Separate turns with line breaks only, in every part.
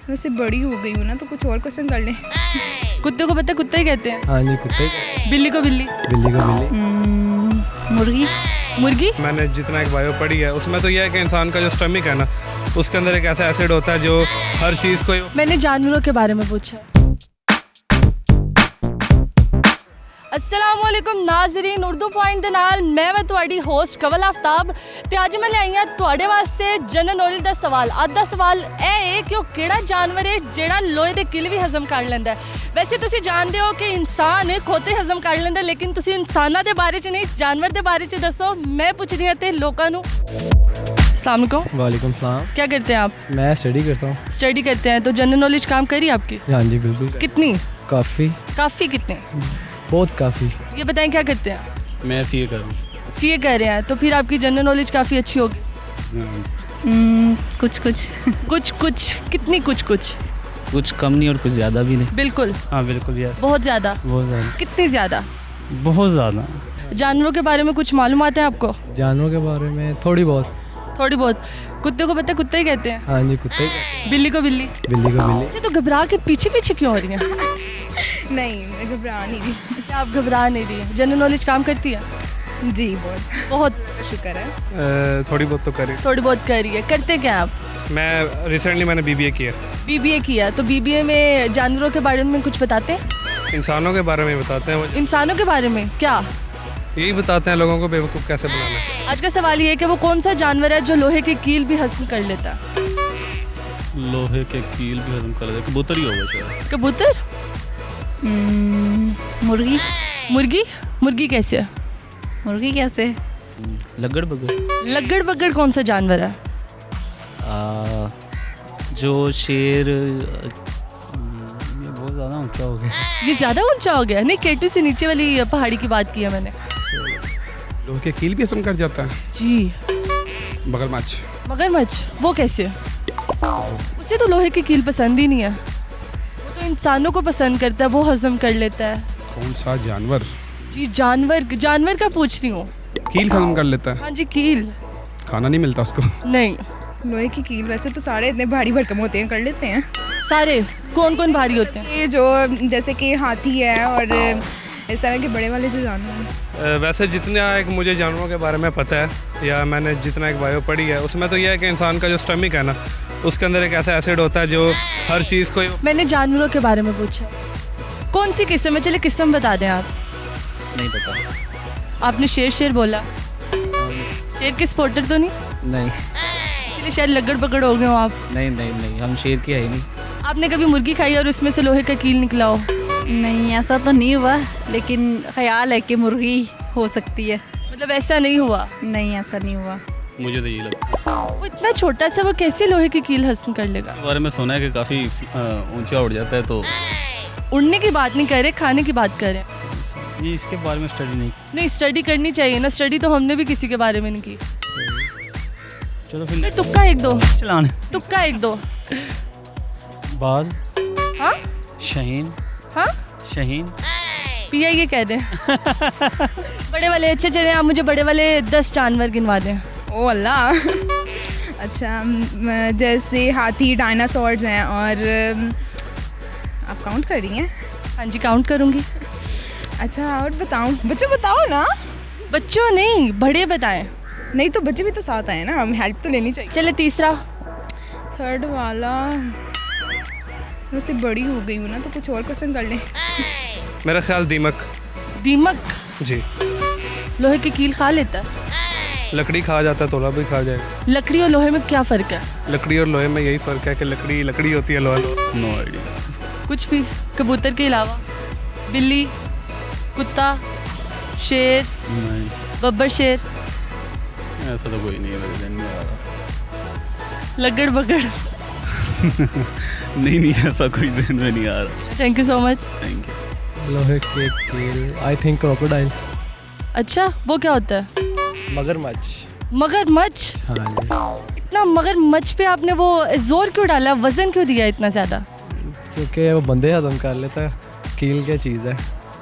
वैसे बड़ी हो गई हूँ ना, तो कुछ और क्वेश्चन कर लें।
कुत्ते को पता है कुत्ता ही कहते हैं।
हाँ जी, कुत्ते ही।
बिल्ली को बिल्ली।
बिल्ली को बिल्ली।
मुर्गी।
मुर्गी।
मैंने जितना एक बायो पढ़ी है उसमें तो यह है कि इंसान का जो स्टमक है ना, उसके अंदर एक ऐसा एसिड होता है जो हर चीज़ को।
मैंने जानवरों के बारे में पूछा। अस्सलामुअलैकुम नाज़रीन, उर्दू पॉइंट दे नाल मैं ਤੁਹਾਡੀ ਹੋਸਟ ਕਵਲ ਆਫਤਾਬ ਤੇ ਅੱਜ ਮੈਂ ਲਿਆਈ ਹਾਂ ਤੁਹਾਡੇ ਵਾਸਤੇ ਜਨਰਲ ਨੌਲੇਜ ਦਾ ਸਵਾਲ। ਅੱਜ ਦਾ ਸਵਾਲ ਇਹ ਹੈ ਕਿ ਉਹ ਕਿਹੜਾ ਜਾਨਵਰ ਹੈ ਜਿਹੜਾ ਲੋਹੇ ਦੇ ਕਿਲ ਵੀ ਹਜ਼ਮ ਕਰ ਲੈਂਦਾ ਹੈ। ਵੈਸੇ ਤੁਸੀਂ ਜਾਣਦੇ ਹੋ ਕਿ ਇਨਸਾਨ ਖੋਤੇ ਹਜ਼ਮ ਕਰ ਲੈਂਦਾ, ਲੇਕਿਨ ਤੁਸੀਂ ਇਨਸਾਨਾਂ ਦੇ ਬਾਰੇ 'ਚ ਨਹੀਂ ਜਾਨਵਰ ਦੇ ਬਾਰੇ 'ਚ ਦੱਸੋ। ਮੈਂ ਪੁੱਛਦੀ ਹਾਂ ਤੇ ਲੋਕਾਂ ਨੂੰ। अस्सलाम वालेकुम।
वालेकुम सलाम।
क्या करते हैं आप?
मैं स्टडी करता हूँ।
स्टडी करते हैं, तो जनरल नॉलेज काम करी आपकी?
हाँ जी बिल्कुल।
कितनी?
काफ़ी।
काफ़ी कितने?
बहुत काफ़ी।
ये बताएं क्या करते हैं?
मैं सीए कर रहा हूँ।
सीए कर रहे हैं, तो फिर आपकी जनरल नॉलेज काफ़ी अच्छी होगी।
कुछ कुछ
कुछ कुछ कितनी? कुछ कुछ
कुछ कम नहीं और कुछ ज़्यादा भी नहीं।
बिल्कुल।
हाँ बिल्कुल यार,
बहुत ज़्यादा।
बहुत ज़्यादा।
कितनी ज़्यादा?
बहुत ज़्यादा।
जानवरों के बारे में कुछ मालूमात है आपको?
जानवरों के बारे में थोड़ी बहुत।
थोड़ी बहुत। कुत्ते को पता है कुत्ते ही कहते हैं।
हाँ जी, कुत्ते ही।
बिल्ली को बिल्ली।
बिल्ली को बिल्ली।
अच्छा, तो घबरा के पीछे पीछे क्यों हो रही हैं?
नहीं, मैं घबरा नहीं रही।
अच्छा, आप घबरा नहीं रही हैं। जनरल नॉलेज काम करती है?
जी बहुत
बहुत।
शुक्र है।
थोड़ी बहुत तो करी।
थोड़ी बहुत कर रही है। करते क्या आप?
मैं रिसेंटली मैंने बीबीए किया।
बीबीए किया, तो बीबीए में जानवरों के बारे में कुछ बताते हैं?
इंसानों के बारे में बताते हैं,
इंसानों के बारे में क्या?
यही बताते हैं लोगों को बेवकूफ़ कैसे बनाना है।
आज का सवाल ये है कि वो कौन सा जानवर है जो लोहे की कील भी हजम कर लेता है?
लोहे के कील भी हजम कर लेते, कबूतर ही होगा शायद।
कबूतर।
मुर्गी।
मुर्गी। मुर्गी कैसे?
मुर्गी कैसे?
लगड़ बगड़।
लगड़ बगड़ कौन सा जानवर है?
जो शेर ये बहुत ज़्यादा ऊँचा हो गया।
ये ज़्यादा ऊंचा हो गया? नहीं, केटू से नीचे वाली पहाड़ी की बात की है मैंने।
लोहे के कील भी हजम कर जाता है।
जी।
मगरमच्छ।
मगरमच्छ। वो कैसे? उसे तो लोहे की कील पसंद ही नहीं है, वो तो इंसानों को पसंद करता है, वो हजम कर लेता है।
कौन सा जानवर
जी जानवर। जानवर का पूछ रही हूँ।
कील हजम कर लेता है?
हाँ जी, कील।
खाना नहीं मिलता उसको?
नहीं।
लोहे की कील वैसे तो सारे इतने भारी भरकम होते हैं, कर लेते हैं
सारे। कौन कौन भारी होते हैं?
ये जो जैसे कि हाथी है और इस तरह के बड़े वाले जो जानवर हैं।
वैसे जितना एक मुझे जानवरों के बारे में पता है या मैंने जितना एक बायो पढ़ी है उसमें तो यह है कि इंसान का जो स्टमक है ना, उसके अंदर एक ऐसा एसिड होता है जो हर चीज़ को।
मैंने जानवरों के बारे में पूछा। कौन सी किस्म है? चलिए किस्म बता दें आप।
नहीं पता।
आपने शेर शेर बोला। शेर के स्पॉटर तो नहीं?
नहीं
चलिए शायद लगड़ पकड़ हो गए हो आप।
नहीं नहीं नहीं, हम शेर की है ही नहीं।
आपने कभी मुर्गी खाई और उसमें से लोहे का कील निकला हो?
नहीं, ऐसा तो नहीं हुआ, लेकिन ख्याल है कि मुर्गी हो सकती है।
मतलब ऐसा नहीं हुआ?
नहीं, ऐसा नहीं हुआ।
मुझे तो यही लगता है।
वो इतना छोटा सा, वो कैसे लोहे की कील हजम कर लेगा?
इसके बारे में सुना है कि काफ़ी ऊंचा उड़ जाता है, तो
उड़ने की बात नहीं कर रहे, खाने की बात कर रहे हैं।
ये इसके बारे में स्टडी नहीं।
नहीं, स्टडी करनी चाहिए ना। स्टडी तो हमने भी किसी के बारे में नहीं की।
चलो
नहीं,
फिर
तुक्का एक दो।
चलाने।
तुक्का एक दो।
बाज।
हाँ
शहीन।
हाँ,
शहीन।
पिया ये कह दें। बड़े वाले। अच्छा चले, आप मुझे बड़े वाले 10 जानवर गिनवा दें।
ओ अल्लाह। अच्छा, जैसे हाथी, डायनासोर्स हैं और आप काउंट कर रही हैं?
हाँ जी, काउंट करूँगी।
अच्छा, और बताऊं? बच्चे बताओ ना।
बच्चों नहीं, बड़े बताएं।
नहीं तो बच्चे भी तो साथ आए ना, हम हेल्प तो लेनी चाहिए।
चले तीसरा।
थर्ड वाला वैसे बड़ी हो गई हूँ ना, तो कुछ और क्वेश्चन कर लें।
मेरा ख्याल दीमक।
दीमक।
जी।
लोहे की कील खा लेता है?
लकड़ी खा जाता है, तोला भी खा जाएगा।
लकड़ी और लोहे में क्या फ़र्क है?
लकड़ी और लोहे में यही फ़र्क है कि लकड़ी लकड़ी होती है, लोहा लोहा।
No idea.
कुछ भी। कबूतर के अलावा बिल्ली, कुत्ता, शेर,
नहीं,
बब्बर शेर,
ऐसा तो कोई नहीं है मेरे ध्यान में आ रहा।
लगड़ बगड़।
नहीं नहीं, ऐसा कोई ध्यान में नहीं आ रहा।
Thank you so much.
Thank you.
लोहे के कील, आई थिंक क्रोकोडाइल।
अच्छा, वो क्या होता है?
मगरमच्छ।
मगरमच्छ।
हाँ जी।
इतना मगरमच्छ पे आपने वो जोर क्यों डाला? वजन क्यों दिया इतना ज़्यादा?
क्योंकि वो बंदे हजम कर लेता है, कील क्या चीज़ है।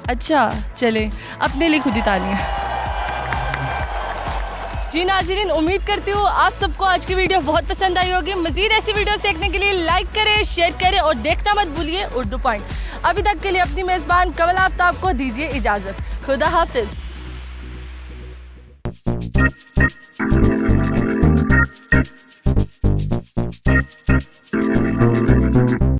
अच्छा चले, अपने लिए खुद ही तालियां। जी नाज़रीन, उम्मीद करती हूँ आप सबको आज की वीडियो बहुत पसंद आई होगी। मज़ीद ऐसी वीडियोस देखने के लिए लाइक करें, शेयर करें और देखना मत भूलिए उर्दू पॉइंट। अभी तक के लिए अपनी मेज़बान कवल आफ्ताब को दीजिए इजाज़त। खुदा हाफिज़।